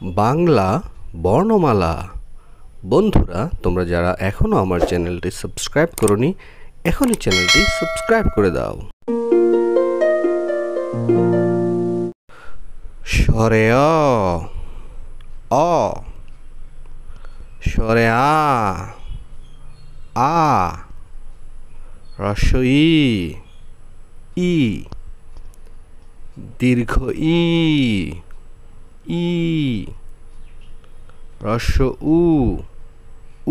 বাংলা বর্ণমালা। বন্ধুরা, তোমরা যারা এখনো আমার চ্যানেলটি সাবস্ক্রাইব করোনি, এখনই চ্যানেলটি সাবস্ক্রাইব করে দাও। স্বরে অ, স্বরে আ, হ্রস্ব ই, দীর্ঘ ই, হ্রস্ব উ,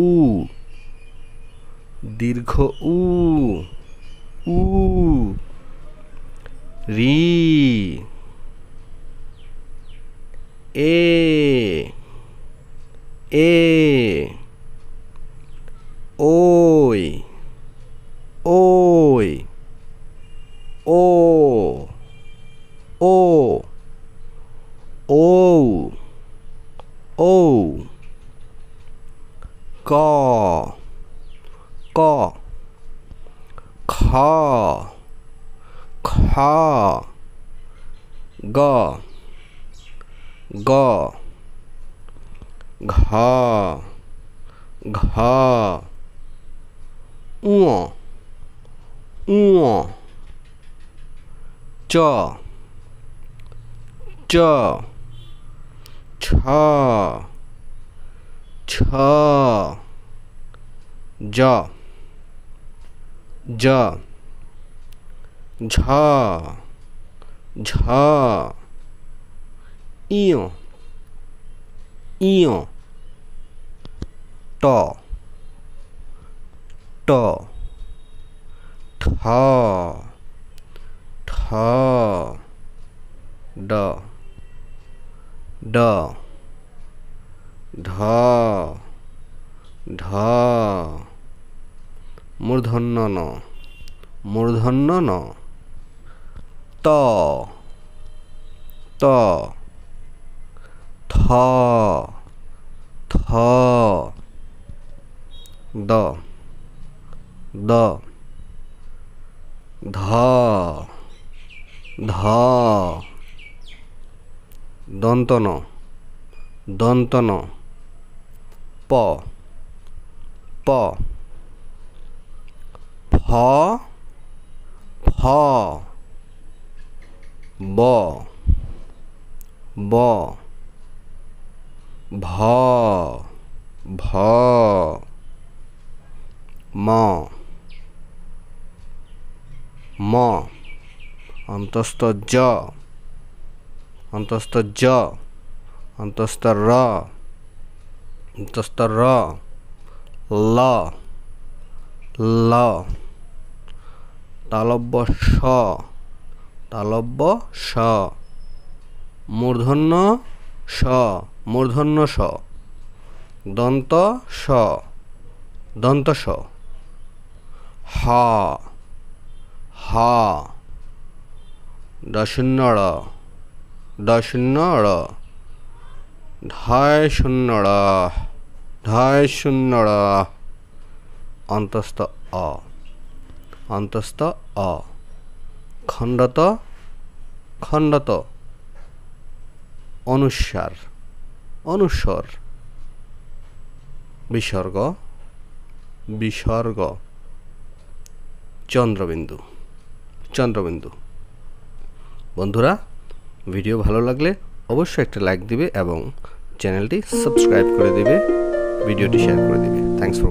দীর্ঘ উ, রি, এ, ওই, ও, ও, ক, খ, গ, ঘ, ঙ, চ, ছ, জ, ঝ, ঞ, ট, ঠ, ড, ঢ, মূর্ধন্য ন, ত, থ, দ, ধ, দন্ত ন, প, ফ, ব, ভ, ম, অন্তস্থ জ, অন্তস্থ র, ল, তালব্য স, মূর্ধন্য স, দন্ত স, হ, দশন্য ড়, ঢয় শূন্য ড়, অন্তস্থ অ, খণ্ডত অনুস্বর, বিসর্গ চন্দ্রবিন্দু। বন্ধুরা, ভিডিও ভালো লাগলে অবশ্যই একটা লাইক দিবে এবং চ্যানেলটি সাবস্ক্রাইব করে দিবে, ভিডিওটি শেয়ার করে দিবে। Thanks for